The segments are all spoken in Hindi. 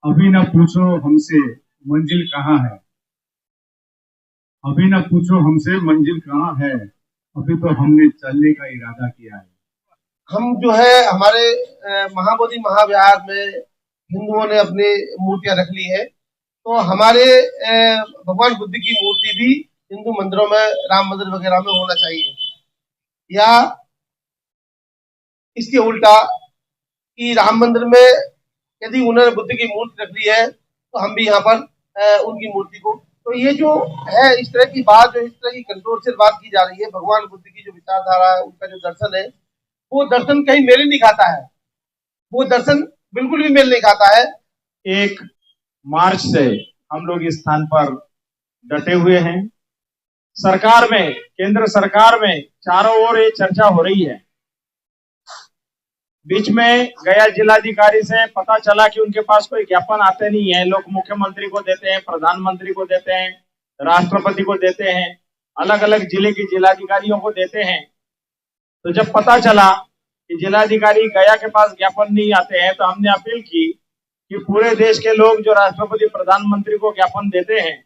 अभी न पूछो हमसे मंजिल कहाँ है। अभी न पूछो हमसे मंजिल कहाँ है। अभी तो हमने चलने का इरादा किया है। हम जो है हमारे महाबोधि महाविहार में हिंदुओं ने अपनी मूर्तियां रख ली है। तो हमारे भगवान बुद्ध की मूर्ति भी हिंदू मंदिरों में, राम मंदिर वगैरह में होना चाहिए। या इसके उल्टा कि राम मंदिर में यदि उन्होंने बुद्ध की मूर्ति रख ली है तो हम भी यहाँ पर उनकी मूर्ति को, तो ये जो है इस तरह की बात, जो इस तरह की कंट्रोवर्शियल बात की जा रही है, भगवान बुद्ध की जो विचारधारा है, उनका जो दर्शन है, वो दर्शन कहीं मेल नहीं खाता है। वो दर्शन बिल्कुल भी मेल नहीं खाता है। 1 मार्च से हम लोग इस स्थान पर डटे हुए हैं। सरकार में, केंद्र सरकार में चारों ओर ये चर्चा हो रही है। बीच में गया जिलाधिकारी से पता चला कि उनके पास कोई ज्ञापन आते नहीं है। लोग मुख्यमंत्री को देते हैं, प्रधानमंत्री को देते हैं, राष्ट्रपति को देते हैं, अलग अलग जिले के जिलाधिकारियों को देते हैं। तो जब पता चला कि जिलाधिकारी गया के पास ज्ञापन नहीं आते हैं, तो हमने अपील की कि पूरे देश के लोग जो राष्ट्रपति प्रधानमंत्री को ज्ञापन देते हैं,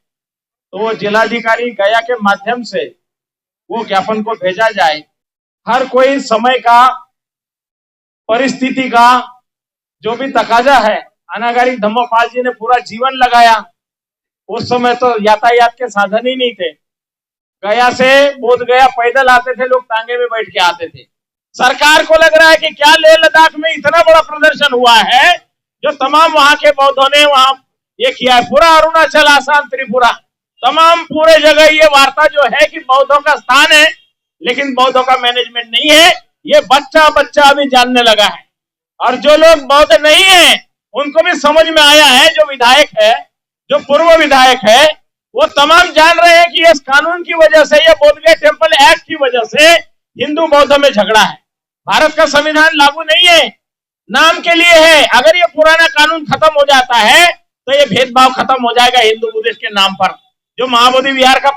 तो वो जिलाधिकारी गया के माध्यम से वो ज्ञापन को भेजा जाए। हर कोई समय का, परिस्थिति का जो भी तकाजा है, अनागारिक धम्मपाल जी ने पूरा जीवन लगाया। उस समय तो यातायात के साधन ही नहीं थे। गया से बोध गया पैदल आते थे लोग, तांगे में बैठ के आते थे। सरकार को लग रहा है कि क्या लेह लद्दाख में इतना बड़ा प्रदर्शन हुआ है जो तमाम वहां के बौद्धों ने वहां ये किया है। पूरा अरुणाचल, आसाम, त्रिपुरा, तमाम पूरे जगह ये वार्ता जो है कि बौद्धों का स्थान है, लेकिन बौद्धों का मैनेजमेंट नहीं है। ये बच्चा बच्चा अभी जानने लगा है। और जो लोग बौद्ध नहीं है उनको भी समझ में आया है। जो विधायक है, जो पूर्व विधायक है, वो तमाम जान रहे हैं कि इस कानून की वजह से, ये बोधगया टेम्पल एक्ट की वजह से हिंदू बौद्ध में झगड़ा है। भारत का संविधान लागू नहीं है, नाम के लिए है। अगर ये पुराना कानून खत्म हो जाता है तो ये भेदभाव खत्म हो जाएगा हिंदू बुद्धिस्ट के नाम पर। जो महाबोधि विहार का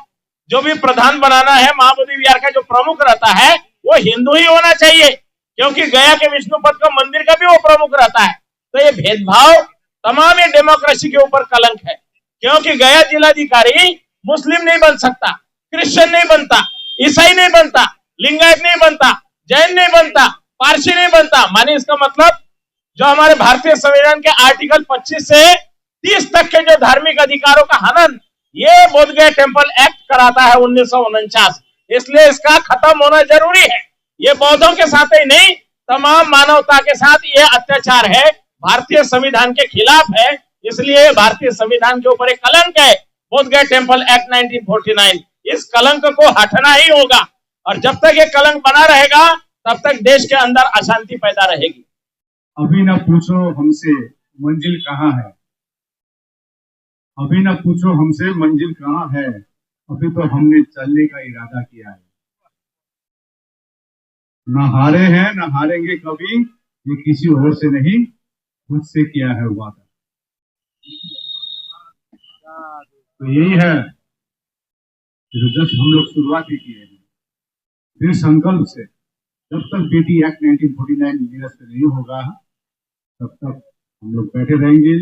जो भी प्रधान बनाना है, महाबोधि विहार का जो प्रमुख रहता है, वो हिंदू ही होना चाहिए, क्योंकि गया के विष्णुपद का मंदिर का भी वो प्रमुख रहता है। तो ये भेदभाव तमाम ये डेमोक्रेसी के ऊपर कलंक है, क्योंकि गया जिलाधिकारी मुस्लिम नहीं बन सकता, क्रिश्चियन नहीं बनता, ईसाई नहीं बनता, लिंगायत नहीं बनता, जैन नहीं बनता, पारसी नहीं बनता। माने इसका मतलब जो हमारे भारतीय संविधान के आर्टिकल 25 से 30 तक के जो धार्मिक अधिकारों का हनन ये बोधगया टेम्पल एक्ट कराता है 1949। इसलिए इसका खत्म होना जरूरी है। ये बौद्धों के साथ ही नहीं, तमाम मानवता के साथ ये अत्याचार है, भारतीय संविधान के खिलाफ है। इसलिए भारतीय संविधान के ऊपर एक कलंक है, बोधगया टेम्पल एक्ट 1949। इस कलंक को हटना ही होगा, और जब तक ये कलंक बना रहेगा तब तक देश के अंदर अशांति पैदा रहेगी। अभी न पूछो हमसे मंजिल कहाँ है। अभी न पूछो हमसे मंजिल कहाँ है। अभी तो हमने चलने का इरादा किया है। न हारे हैं, न हारेंगे कभी। ये किसी और से नहीं, खुद से किया है वादा। तो यही है जो जस्ट हम लोग शुरुआत ही किए हैं, फिर संकल्प से। जब तक बेटी एक्ट 1949 निरस्त नहीं होगा, तब तक हम लोग बैठे रहेंगे।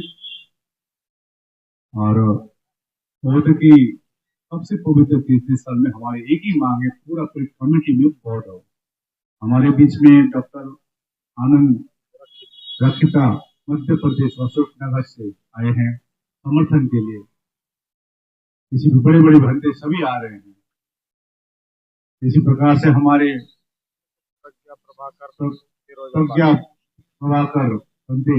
और बौद्ध की सबसे पवित्र तीर्थस्थल में हमारे एक ही मांग है, पूरा पूरी कम्युनिटी में बौद्ध हो। हमारे बीच में डॉक्टर आनंद रक्षिता मध्य प्रदेश अशोकनगर से आए हैं समर्थन के लिए। इसी बड़े बड़े भंते सभी आ रहे हैं। इसी प्रकार से हमारे प्रज्ञा प्रभाकर बनते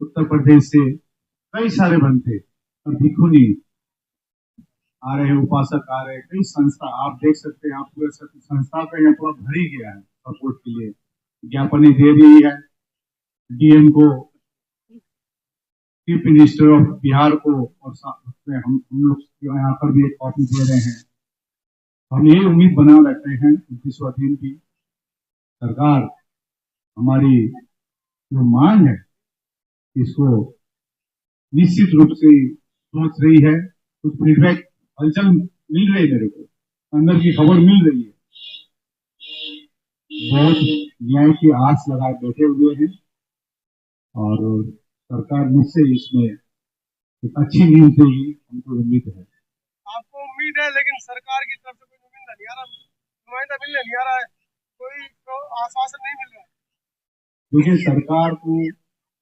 उत्तर प्रदेश से कई सारे बनते और भिखुनी आ रहे हैं, उपासक आ रहे हैं, कई संस्था आप देख सकते हैं। आप पूरे संस्था का यहाँ पूरा भर ही गया है सपोर्ट के लिए। ज्ञापन दे रही है डीएम को, चीफ मिनिस्टर ऑफ बिहार को, और हम लोग यहाँ पर भी एक कॉपी दे रहे हैं। हम ये उम्मीद बना रखते हैं 29वां दिन की सरकार हमारी जो मांग है इसको निश्चित रूप से सोच रही है। कुछ फीडबैक हलचल मिल रही है, मेरे को अंदर की खबर मिल रही है। बहुत न्याय की आस लगाए बैठे हुए हैं। और सरकार निश्चय इसमें एक अच्छी नींव देगी, हमको उम्मीद है। आपको उम्मीद है, लेकिन सरकार की तरफ से कोई नुमाइंदा नहीं आ रहा, नुमाइंदा मिलने नहीं आ रहा है, कोई तो आश्वासन नहीं मिल रहा है। देखिए, सरकार को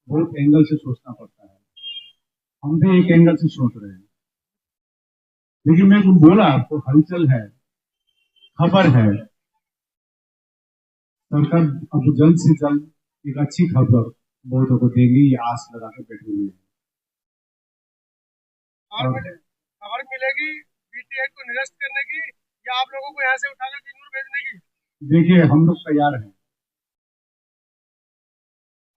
बहुत एंगल से सोचना पड़ता है, हम भी एक एंगल से सोच रहे हैं। लेकिन मैं बोला आपको, हलचल है, खबर है, सरकार अब जल्द से जल्द एक अच्छी खबर बहुतों को देगी, ये आस लगा के बैठे हुए हैं। खबर मिलेगी BTH को निरस्त करने की, या आप लोगों को यहाँ से उठाकर किन्नूर भेजने की? देखिए, हम लोग तैयार हैं।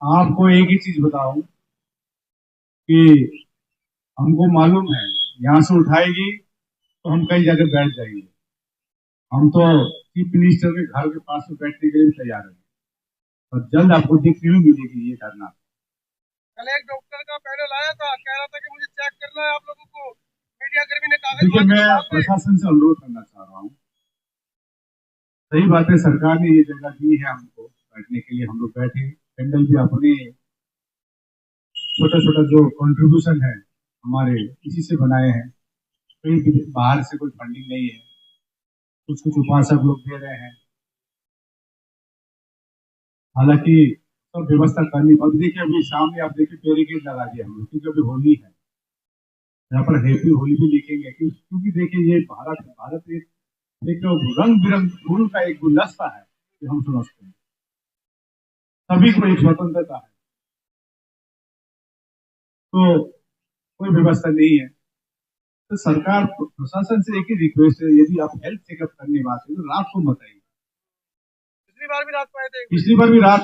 आपको एक ही चीज बताऊं कि हमको मालूम है, यहाँ से उठाएगी तो हम कई जगह बैठ जाएंगे। हम तो चीफ मिनिस्टर के घर के पास में बैठने के लिए भी तैयार हैं, और जल्द आपको देखने में मिलेगी ये धरना। कल एक डॉक्टर का पैनल आया था, कह रहा था कि मुझे चेक करना है आप लोगों को, मीडिया कर्मी ने कागज। देखिए, मैं प्रशासन से अनुरोध करना चाह रहा हूँ, सही बात है, सरकार ने ये जगह दी है हमको बैठने के लिए, हम लोग बैठे। पैनल भी अपने छोटा छोटा जो कंट्रीब्यूशन है हमारे, इसी से बनाए हैं, कहीं बाहर से कोई फंडिंग नहीं है, कुछ कुछ उपासक लोग दे रहे हैं। हालांकि सब व्यवस्था करनी पड़ी। देखिए, अभी सामने आप देखिए बैरिकेड लगा दिया हम लोग, क्योंकि अभी होली है, यहाँ पर हैप्पी होली भी लिखेंगे, क्योंकि देखिए ये भारत एक रंग बिरंग फूल का एक गुलदस्ता है, जो हम समझते हैं सभी को एक स्वतंत्रता है, तो कोई व्यवस्था नहीं है। तो सरकार प्रशासन से एक ही रिक्वेस्ट है, यदि आप हेल्थ चेकअप करने बात है तो रात को मत आइए। पिछली बार भी रात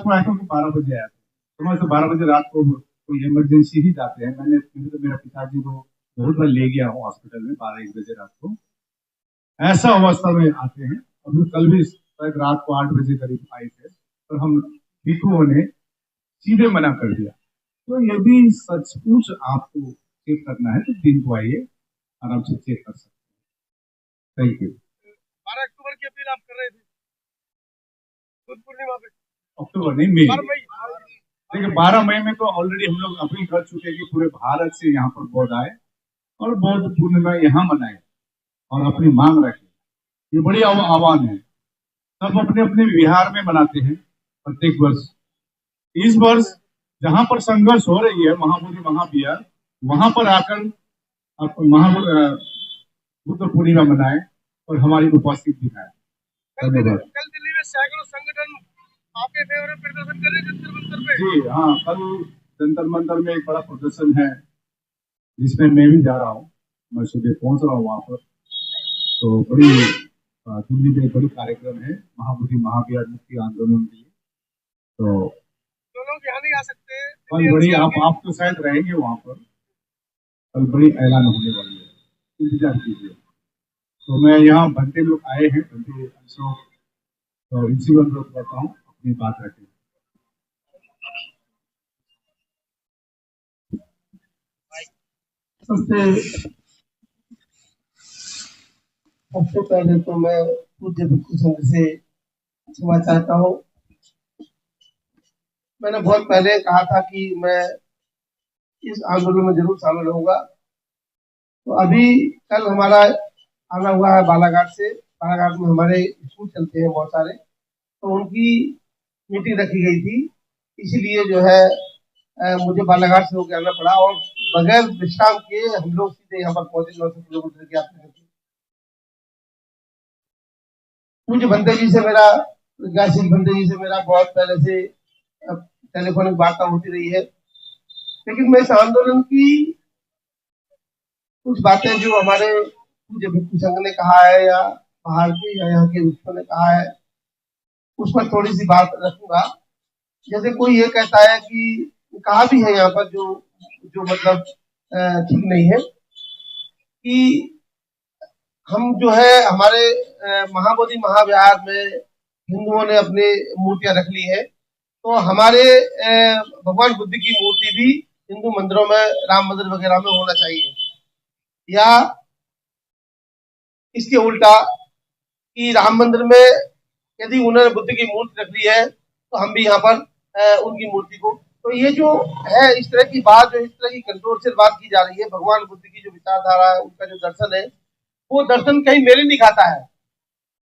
को आए थे, 12 बजे आया था, समझ तो 12 बजे रात को कोई इमरजेंसी ही जाते हैं। मैंने तो मेरा पिताजी को बहुत बार ले गया हूँ हॉस्पिटल में 12-1 बजे रात को, ऐसा अवस्था में आते हैं। अभी कल भी शायद रात को 8 बजे करीब आए थे, पर हम भिक्षुओं ने सीधे मना कर दिया। तो यदि सचमुच आपको चेक करना है तो दिन को आइए, आराम से चेक कर सकते हैं। Thank you. 12 अक्टूबर की अपील आप कर रहे थे, बुद्ध पूर्णिमा पे? अक्टूबर नहीं, मई। देखिए, 12 मई में तो ऑलरेडी हम लोग अपील कर चुके हैं कि पूरे भारत से यहाँ पर बौद्ध आए और बौद्ध पूर्णिमा यहाँ मनाए और अपनी मांग रखें। ये बड़ी आह्वान है। सब अपने अपने विहार में मनाते हैं प्रत्येक वर्ष। इस वर्ष जहां पर संघर्ष हो रही है, महाबोधि महाविहार, वहां पर आकर बुद्ध पूर्णिमा मनाए और हमारी उपस्थित दिखाए। धन्यवाद। कल दिल्ली में सैकड़ों संगठन आपके फेवर में प्रदर्शन कर रहे हैं जंतर मंतर पे। जी हाँ, कल जंतर मंतर में एक बड़ा प्रदर्शन है, जिसमें मैं भी जा रहा हूँ। मैं सुबह पहुंच रहा हूँ वहां पर। तो दिल्ली में बड़ी कार्यक्रम है महाबोधि महाविहार मुक्ति आंदोलन के लिए। तो लोग यहाँ नहीं आ सकते, कल बड़ी आप तो शायद रहेंगे वहां पर, कल बड़ी ऐलान होने वाली है, इंतजार कीजिए। तो मैं यहाँ बनते लोग आए हैं, बनते अशोक, तो इसी अनुरोध करता हूँ अपनी बात रखें। सबसे पहले तो मैं पूज्य भिक्षु संघ से क्षमा चाहता हूँ। मैंने बहुत पहले कहा था कि मैं इस आंदोलन में जरूर शामिल होऊंगा। तो अभी कल हमारा आना हुआ है बालाघाट से। बालाघाट में हमारे स्कूल चलते हैं बहुत सारे, तो उनकी मीटिंग रखी गई थी, इसीलिए जो है मुझे बालाघाट से होकर आना पड़ा, और बगैर विश्राम किए हम लोग सीधे यहाँ पर पहुंचे 900 किलोमीटर की यात्रा करके। मुझे भंते जी से मेरा प्रज्ञाशील भंते जी से मेरा बहुत पहले से टेलीफोनिक वार्ता होती रही है, लेकिन मैं इस आंदोलन की कुछ बातें जो हमारे पूज्य भिक्षु संघ ने कहा है या बाहर के या यहाँ के भिक्षुओं ने कहा है, उस पर थोड़ी सी बात रखूंगा। जैसे कोई ये कहता है कि कहा भी है यहाँ पर जो मतलब ठीक नहीं है कि हम जो है हमारे महाबोधि महाविहार में हिंदुओं ने अपनी मूर्तियां रख ली है, तो हमारे भगवान बुद्ध की मूर्ति भी हिंदू मंदिरों में, राम मंदिर वगैरह में होना चाहिए, या इसके उल्टा कि राम मंदिर में यदि उन्होंने बुद्ध की मूर्ति रख ली है तो हम भी यहाँ पर उनकी मूर्ति को तो ये जो है इस तरह की बात, जो इस तरह की कंट्रोवर्शियल बात की जा रही है, भगवान बुद्ध की जो विचारधारा है, उनका जो दर्शन है, वो दर्शन कहीं मेल ही नहीं खाता है।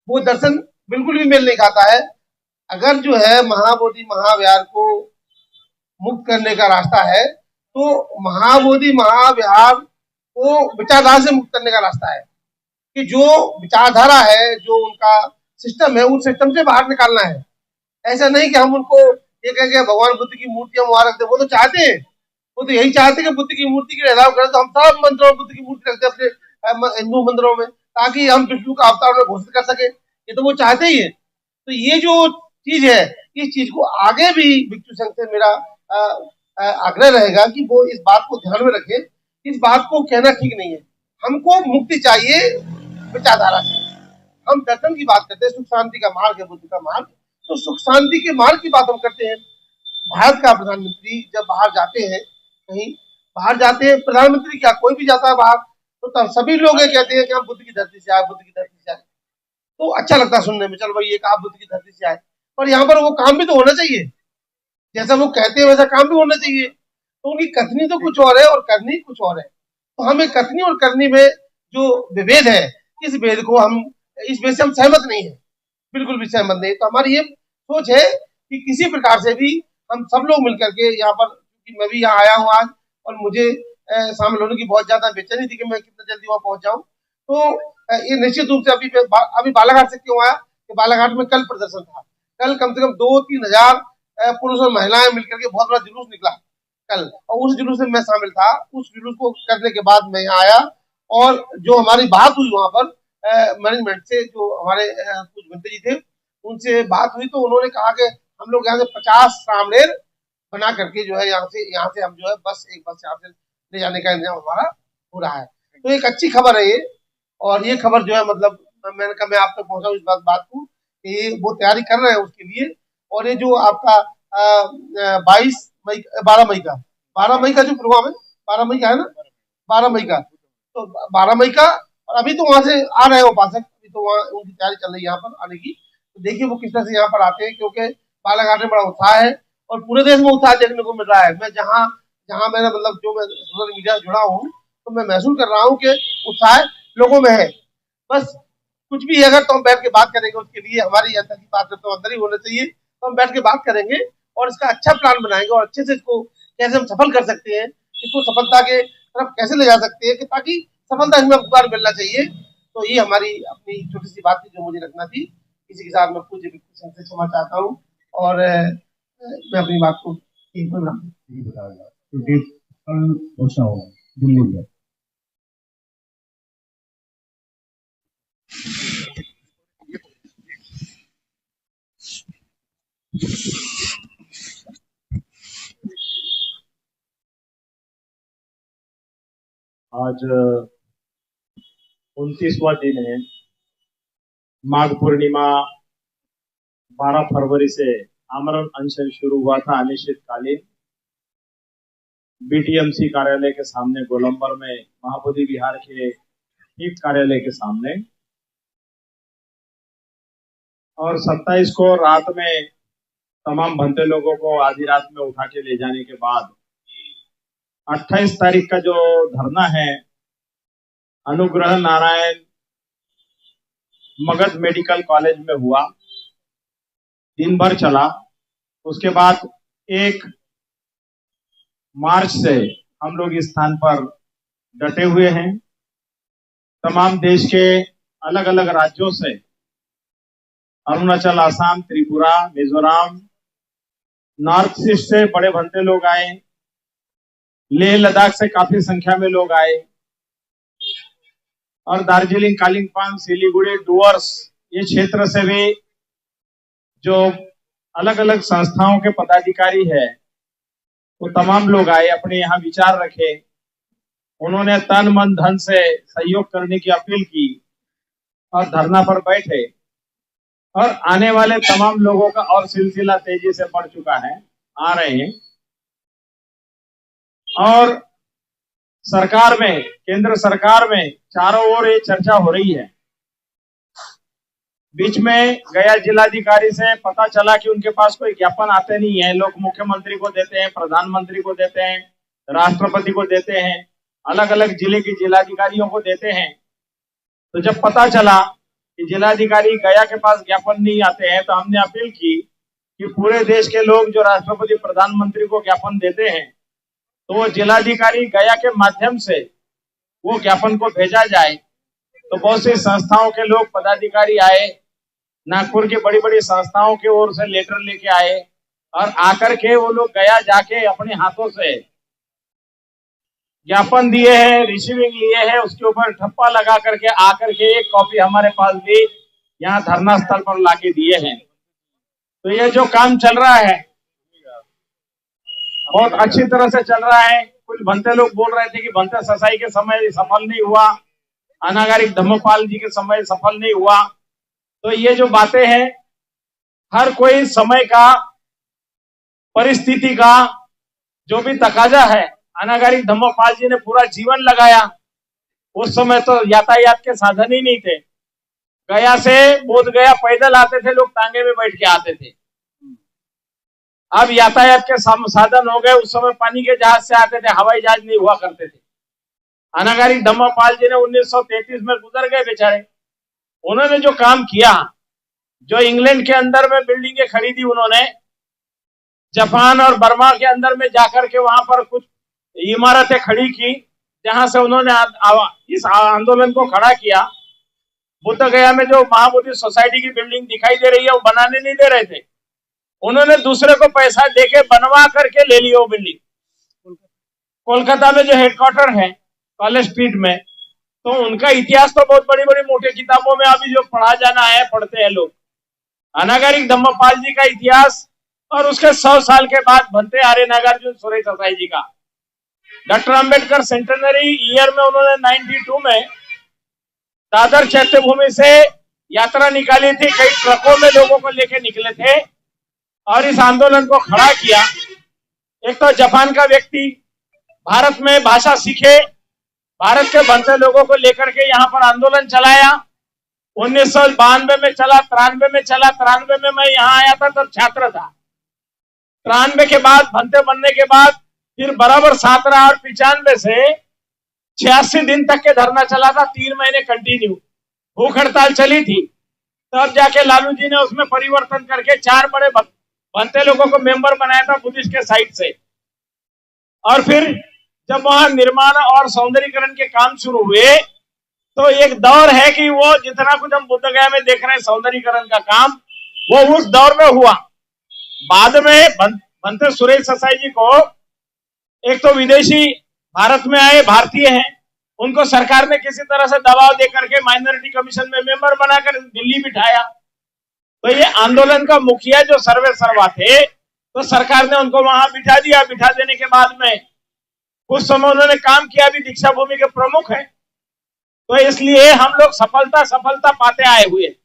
वो दर्शन बिल्कुल भी मेल नहीं खाता है। अगर जो है महाबोधि महाविहार को मुक्त करने का रास्ता है, तो महाबोधि महाविहार को विचारधारा से मुक्त करने का रास्ता है। कि जो विचारधारा है, जो उनका सिस्टम है, उस सिस्टम से बाहर निकालना है। ऐसा नहीं कि हम उनको ये कहेंगे भगवान बुद्ध की मूर्ति हम वहां रखते। वो तो चाहते हैं, वो तो यही चाहते हैं कि बुद्ध की मूर्ति के अलाव करें, तो हम सब मंदिरों में बुद्ध की मूर्ति रखते हैं अपने हिंदू मंदिरों में, ताकि हम विष्णु का अवतार में घोषित कर सके। ये तो वो चाहते ही है। तो ये जो चीज है, इस चीज को आगे भी भिक्षु संघ से मेरा आग्रह रहेगा कि वो इस बात को ध्यान में रखे। इस बात को कहना ठीक नहीं है। हमको मुक्ति चाहिए विचारधारा से। हम दर्शन की बात करते हैं, सुख शांति का मार्ग है बुद्ध का मार्ग, तो सुख शांति के मार्ग की बात हम करते हैं। भारत का प्रधानमंत्री जब बाहर जाते हैं, कहीं बाहर जाते हैं, प्रधानमंत्री क्या कोई भी जाता है बाहर, तो तब सभी लोग ये कहते हैं कि हम बुद्ध की धरती से आए, बुद्ध की धरती से आए। तो अच्छा लगता है सुनने में, चलो भाई एक आप बुद्ध की धरती से आए, पर यहाँ पर वो काम भी तो होना चाहिए। जैसा वो कहते हैं वैसा काम भी होना चाहिए। तो उनकी कथनी तो कुछ और है और करनी कुछ और है। तो हमें कथनी और करनी में जो विभेद है, इस भेद को हम, इस भेद से हम सहमत नहीं है, बिल्कुल भी सहमत नहीं। तो हमारी ये सोच है कि किसी प्रकार से भी हम सब लोग मिलकर के यहाँ पर, क्योंकि मैं भी यहाँ आया हूँ आज, और मुझे शामिल होने की बहुत ज्यादा बेचैनी थी कि मैं कितना जल्दी वहां पहुंच जाऊं। तो ये निश्चित रूप से अभी बालाघाट से क्यों आया कि बालाघाट में कल प्रदर्शन था। कल कम से कम 2-3 हजार पुरुष और महिलाएं मिलकर के बहुत बड़ा जुलूस निकला कल, और उस जुलूस में मैं शामिल था। उस जुलूस को करने के बाद मैं यहाँ आया, और जो हमारी बात हुई वहां पर मैनेजमेंट से, जो हमारे कुछ मंत्री जी थे, उनसे बात हुई, तो उन्होंने कहा कि हम लोग यहाँ से 50 रामलेर बना करके जो है यहाँ से हम जो है एक बस यहाँ से ले जाने का इंतजाम हमारा हो रहा है। तो एक अच्छी खबर है ये, और ये खबर जो है मतलब मैंने कहा मैं आप तक पहुंचाऊं इस बात को कि वो तैयारी कर रहे हैं उसके लिए। और ये जो आपका 12 मई का जो प्रोग्राम है, 12 मई का है ना, 12 मई का, तो 12 मई का, और अभी तो वहां से आ रहे हैं उपासक, अभी तो वहाँ उनकी तैयारी चल रही है यहाँ पर आने की। तो देखिए वो किस तरह से यहाँ पर आते हैं, क्योंकि बालाघाट में बड़ा उत्साह है और पूरे देश में उत्साह देखने को मिल रहा है। मैं जहाँ जहाँ मेरा मतलब जो मैं सोशल मीडिया से जुड़ा हूँ, तो मैं महसूस कर रहा हूँ कि उत्साह लोगों में है। बस कुछ भी अगर तो हम बैठ के बात करेंगे, उसके लिए हमारी अंदर की बात तो अंदर ही होना चाहिए। तो हम बैठ के बात करेंगे और इसका अच्छा प्लान बनाएंगे, और अच्छे से इसको कैसे हम सफल कर सकते हैं, इसको सफलता के तरफ कैसे ले जा सकते हैं, कि ताकि सफलता इसमें बार मिलना चाहिए। तो ये हमारी अपनी छोटी सी बात थी जो मुझे रखना थी। इसी के साथ मैं कुछ से क्षमा चाहता हूँ, और मैं अपनी बात को यहीं पर बताऊंगा क्योंकि कल घोषणा होगा दिल्ली में। आज 29वां दिन है। माघ पूर्णिमा 12 फरवरी से आमरण अनशन शुरू हुआ था, अनिश्चितकालीन। बीटीएमसी कार्यालय के सामने गोलंबर में, महाबोधि विहार के एक कार्यालय के सामने, और 27 को रात में तमाम भंते लोगों को आधी रात में उठा के ले जाने के बाद 28 तारीख का जो धरना है अनुग्रह नारायण मगध मेडिकल कॉलेज में हुआ, दिन भर चला। उसके बाद 1 मार्च से हम लोग इस स्थान पर डटे हुए हैं। तमाम देश के अलग अलग राज्यों से, अरुणाचल, आसाम, त्रिपुरा, मिजोरम, नॉर्थ ईस्ट से बड़े भंते लोग आए, लेह लद्दाख से काफी संख्या में लोग आए, और दार्जिलिंग, कालिम्पोंग, सिलीगुड़ी, डुवर्स, ये क्षेत्र से भी जो अलग अलग संस्थाओं के पदाधिकारी है, वो तमाम लोग आए, अपने यहाँ विचार रखे। उन्होंने तन मन धन से सहयोग करने की अपील की और धरना पर बैठे, और आने वाले तमाम लोगों का और सिलसिला तेजी से बढ़ चुका है, आ रहे हैं। और सरकार में, केंद्र सरकार में चारों ओर ये चर्चा हो रही है बीच में गया जिलाधिकारी से पता चला कि उनके पास कोई ज्ञापन आते नहीं है। लोग मुख्यमंत्री को देते हैं, प्रधानमंत्री को देते हैं, राष्ट्रपति को देते हैं, अलग अलग जिले के जिलाधिकारियों को देते हैं। तो जब पता चला कि जिलाधिकारी गया के पास ज्ञापन नहीं आते हैं, तो हमने अपील की कि पूरे देश के लोग जो राष्ट्रपति प्रधानमंत्री को ज्ञापन देते हैं, तो वो जिलाधिकारी गया के माध्यम से वो ज्ञापन को भेजा जाए। तो बहुत सी संस्थाओं के लोग पदाधिकारी आए, नागपुर की बड़ी बड़ी संस्थाओं की ओर से लेटर लेके आए और आकर के वो लोग गया जाके अपने हाथों से ज्ञापन दिए हैं, रिसीविंग लिए हैं, उसके ऊपर ठप्पा लगा करके आकर के एक कॉपी हमारे पास भी यहाँ धरना स्थल पर लाके दिए हैं। तो ये जो काम चल रहा है बहुत अच्छी तरह से चल रहा है। कुछ भंते लोग बोल रहे थे कि भंते ससाई के समय सफल नहीं हुआ, अनागारिक धर्मपाल जी के समय सफल नहीं हुआ। तो ये जो बातें हैं, हर कोई समय का, परिस्थिति का जो भी तकाजा है, अनागारिक धर्मपाल जी ने पूरा जीवन लगाया। उस समय तो यातायात के साधन ही नहीं थे। गया से बोध गया पैदल आते थे लोग, टांगे में बैठ के आते थे। अब यातायात के साधन हो गए। उस समय पानी के जहाज से आते थे, हवाई जहाज नहीं हुआ करते थे। अनागारिक धर्मपाल जी ने 1933 में गुजर गए बेचारे। उन्होंने जो काम किया, जो इंग्लैंड के अंदर में बिल्डिंगें खरीदी उन्होंने, जापान और बर्मा के अंदर में जाकर के वहां पर कुछ इमारतें खड़ी की, जहां से उन्होंने इस आंदोलन को खड़ा किया। बुद्ध गया में जो महाबोधि सोसाइटी की बिल्डिंग दिखाई दे रही है, वो बनाने नहीं दे रहे थे, उन्होंने दूसरे को पैसा देके बनवा करके ले ली वो बिल्डिंग। कोलकाता में जो हेडक्वार्टर है कॉलेज स्ट्रीट में, तो उनका इतिहास तो बहुत बड़ी बड़ी मोटी किताबों में अभी जो पढ़ा जाना है पढ़ते हैं लोग। अनागारिक धम्मपाल जी का इतिहास और उसके 100 साल के बाद भंते आर्य नागार्जुन सुरेश ससाई जी का। डॉक्टर अंबेडकर सेंटेनरी ईयर में उन्होंने 92 में दादर चैत्य भूमि से यात्रा निकाली थी। कई ट्रकों में लोगों को लेके निकले थे और इस आंदोलन को खड़ा किया। एक तो जापान का व्यक्ति भारत में भाषा सीखे, भारत के भंते लोगों को लेकर के यहाँ पर आंदोलन चलाया। 1992 में चला, 93 में चला। 93 में मैं यहाँ आया था, तब छात्र था। 93 के बाद भंते बनने के बाद फिर बराबर साथ रहा और 95 से 86 दिन तक के धरना चला था, 3 महीने कंटिन्यू भूख हड़ताल चली थी। तब जाके लालू जी ने उसमें परिवर्तन करके 4 बड़े भंते लोगों को मेंबर बनाया था बुद्धिस्ट के साइड से। और फिर जब वहां निर्माण और सौंदर्यीकरण के काम शुरू हुए, तो एक दौर है कि वो जितना कुछ हम बुद्ध गया में देख रहे हैं सौंदर्यीकरण का काम, वो उस दौर में हुआ। बाद में भंते सुरेश ससाई जी को एक तो विदेशी भारत में आए, भारतीय हैं, उनको सरकार ने किसी तरह से दबाव देकर के माइनॉरिटी कमीशन में मेंबर बनाकर दिल्ली बिठाया। तो ये आंदोलन का मुखिया जो सर्वे सर्वा थे, तो सरकार ने उनको वहां बिठा दिया। बिठा देने के बाद में कुछ समय उन्होंने काम किया, भी दीक्षा भूमि के प्रमुख हैं। तो इसलिए हम लोग सफलता पाते आए हुए।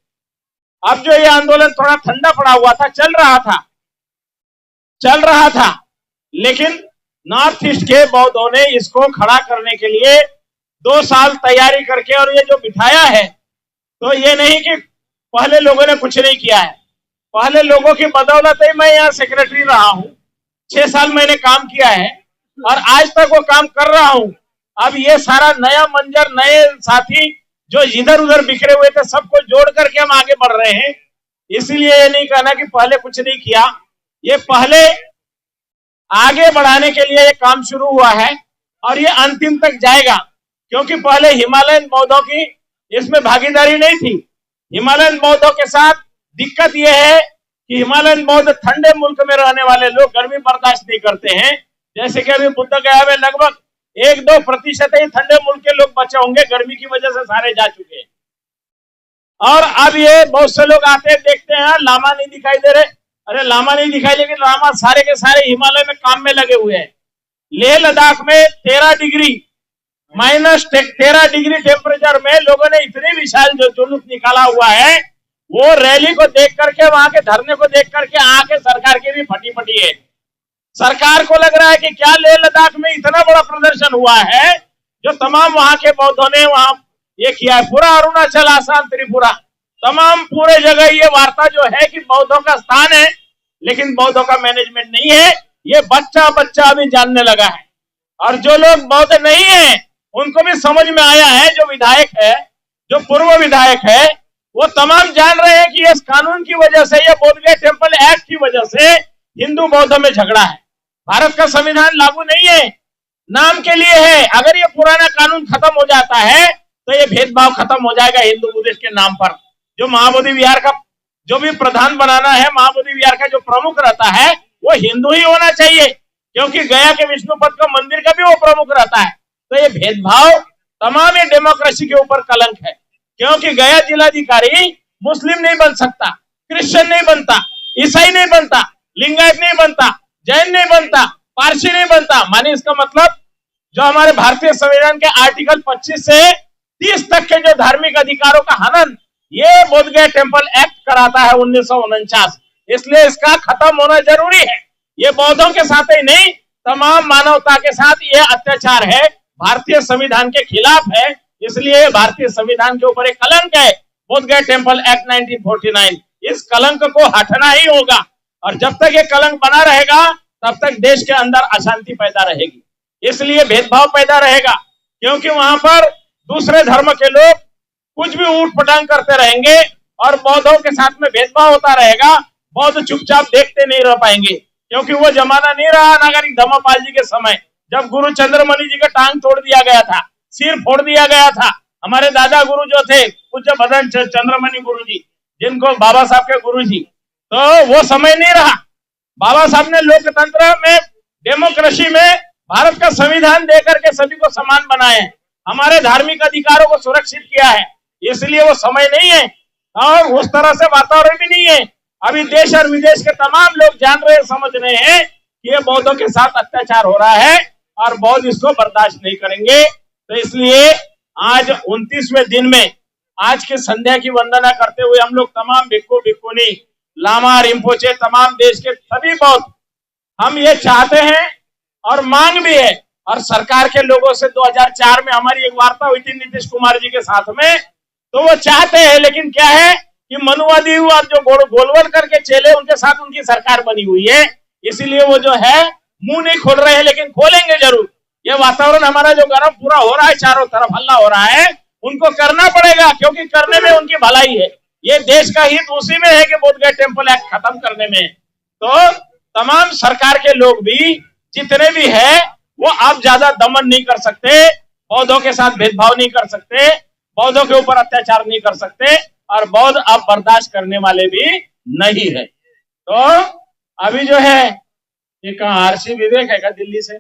अब जो ये आंदोलन थोड़ा ठंडा पड़ा हुआ था, चल रहा था, लेकिन नॉर्थ ईस्ट के बौद्धों ने इसको खड़ा करने के लिए 2 साल तैयारी करके और ये जो बिठाया है, तो ये नहीं कि पहले लोगों ने कुछ नहीं किया है। पहले लोगों की बदौलत ही मैं यहाँ सेक्रेटरी रहा हूँ। 6 साल मैंने काम किया है और आज तक वो काम कर रहा हूँ। अब ये सारा नया मंजर, नए साथी जो इधर उधर बिखरे हुए थे, सबको जोड़ करके हम आगे बढ़ रहे हैं। इसलिए ये नहीं कहना कि पहले कुछ नहीं किया, ये पहले आगे बढ़ाने के लिए ये काम शुरू हुआ है और ये अंतिम तक जाएगा। क्योंकि पहले हिमालयन बौद्धों की इसमें भागीदारी नहीं थी। हिमालयन बौद्धों के साथ दिक्कत यह है कि हिमालयन बौद्ध ठंडे मुल्क में रहने वाले लोग गर्मी बर्दाश्त नहीं करते हैं। जैसे कि अभी बुद्ध गया में लगभग 1-2% ही ठंडे मुल्क के लोग बचे होंगे, गर्मी की वजह से सारे जा चुके हैं। और अब ये बहुत से लोग आते देखते हैं, लामा नहीं दिखाई दे रहे। अरे लामा नहीं दिखाई, लेकिन लामा सारे के सारे हिमालय में काम में लगे हुए हैं। लेह लद्दाख में 13 डिग्री -13 डिग्री टेम्परेचर में लोगों ने इतनी विशाल जो जुलूस निकाला हुआ है, वो रैली को देख करके, वहां के धरने को देख करके आके सरकार की भी फटी फटी है। सरकार को लग रहा है कि क्या लेह लद्दाख में इतना बड़ा प्रदर्शन हुआ है, जो तमाम वहां के बौद्धों ने वहां ये किया है। पूरा अरुणाचल, आसाम, त्रिपुरा, तमाम पूरे जगह ये वार्ता जो है कि बौद्धों का स्थान है, लेकिन बौद्धों का मैनेजमेंट नहीं है, ये बच्चा बच्चा अभी जानने लगा है। और जो लोग बौद्ध नहीं है उनको भी समझ में आया है, जो विधायक है, जो पूर्व विधायक है, वो तमाम जान रहे हैं कि इस कानून की वजह से, ये बोधगया टेम्पल एक्ट की वजह से हिंदू बौद्ध में झगड़ा है। भारत का संविधान लागू नहीं है, नाम के लिए है। अगर ये पुराना कानून खत्म हो जाता है तो ये भेदभाव खत्म हो जाएगा हिंदू बुद्धिस्ट के नाम पर। जो महाबोधि विहार का जो भी प्रधान बनाना है, महाबोधि विहार का जो प्रमुख रहता है वो हिंदू ही होना चाहिए, क्योंकि गया के विष्णुपद का मंदिर का भी वो प्रमुख रहता है। तो ये भेदभाव तमाम ये डेमोक्रेसी के ऊपर कलंक है, क्योंकि गया जिलाधिकारी मुस्लिम नहीं बन सकता, क्रिश्चियन नहीं बनता, ईसाई नहीं बनता, लिंगायत नहीं बनता, जैन नहीं बनता, पारसी नहीं बनता। माने इसका मतलब जो हमारे भारतीय संविधान के आर्टिकल 25 से 30 तक के जो धार्मिक अधिकारों का हनन ये बोधगया टेम्पल एक्ट कराता है 1949। इसलिए इसका खत्म होना जरूरी है। ये बौद्धों के साथ ही नहीं, तमाम मानवता के साथ ये अत्याचार है, भारतीय संविधान के खिलाफ है। इसलिए भारतीय संविधान के ऊपर एक कलंक है, बोधगया टेम्पल एक्ट 1949। इस कलंक को हटना ही होगा, और जब तक ये कलंक बना रहेगा तब तक देश के अंदर अशांति पैदा रहेगी। इसलिए भेदभाव पैदा रहेगा, क्योंकि वहां पर दूसरे धर्म के लोग कुछ भी ऊट पटांग करते रहेंगे और बौद्धों के साथ में भेदभाव होता रहेगा। बौद्ध चुपचाप देखते नहीं रह पाएंगे, क्योंकि वो जमाना नहीं रहा नागारिक धम्मपाल जी के समय, जब गुरु चंद्रमणि जी का टांग तोड़ दिया गया था, सिर फोड़ दिया गया था। हमारे दादा गुरु जो थे पूज्य भदन चंद्रमणि गुरु जी, जिनको बाबा साहब के गुरु जी, तो वो समय नहीं रहा। बाबा साहब ने लोकतंत्र में, डेमोक्रेसी में भारत का संविधान देकर के सभी को समान बनाए हैं, हमारे धार्मिक अधिकारों को सुरक्षित किया है। इसलिए वो समय नहीं है और उस तरह से वातावरण भी नहीं है। अभी देश और विदेश के तमाम लोग जान रहे, समझ रहे हैं कि ये बौद्धों के साथ अत्याचार हो रहा है और बौद्ध इसको बर्दाश्त नहीं करेंगे। तो इसलिए आज 29वें दिन में आज की संध्या की वंदना करते हुए हम लोग तमाम भिक्खु भिक्खुनी, लामा, रिम्पोचे, तमाम देश के सभी बौद्ध, हम ये चाहते हैं और मांग भी है, और सरकार के लोगों से 2004 में हमारी एक वार्ता हुई थी नीतीश कुमार जी के साथ में, तो वो चाहते हैं, लेकिन क्या है कि मनुवादी और जो गोलवल करके चेले, उनके साथ उनकी सरकार बनी हुई है। इसीलिए वो जो है मुंह नहीं खोल रहे हैं, लेकिन खोलेंगे जरूर। ये वातावरण हमारा जो गर्म पूरा हो रहा है, चारों तरफ हल्ला हो रहा है, उनको करना पड़ेगा, क्योंकि करने में उनकी भलाई है। ये देश का हित उसी में है कि बोधगया टेम्पल एक्ट खत्म करने में। तो तमाम सरकार के लोग भी जितने भी है वो अब ज्यादा दमन नहीं कर सकते, बौद्धों के साथ भेदभाव नहीं कर सकते, बौद्धों के ऊपर अत्याचार नहीं कर सकते, और बौद्ध अब बर्दाश्त करने वाले भी नहीं है। तो अभी जो है ये कहाँ आरसी विवेक है क्या दिल्ली से?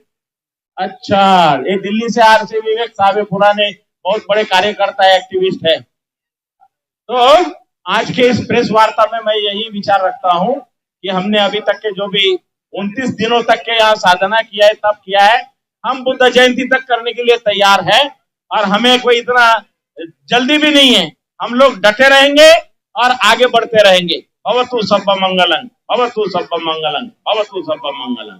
अच्छा, ये दिल्ली से आरसी विवेक साहब पुराने बहुत बड़े कार्यकर्ता है, एक्टिविस्ट है। तो आज के इस प्रेस वार्ता में मैं यही विचार रखता हूं कि हमने अभी तक के जो भी 29 दिनों तक के यहाँ साधना किया है, तब किया है, हम बुद्ध जयंती तक करने के लिए तैयार है, और हमें कोई इतना जल्दी भी नहीं है। हम लोग डटे रहेंगे और आगे बढ़ते रहेंगे। भवतु सब्बा मंगलम, भवतु सब्बा मंगलम, भवतु सब्बा मंगलम।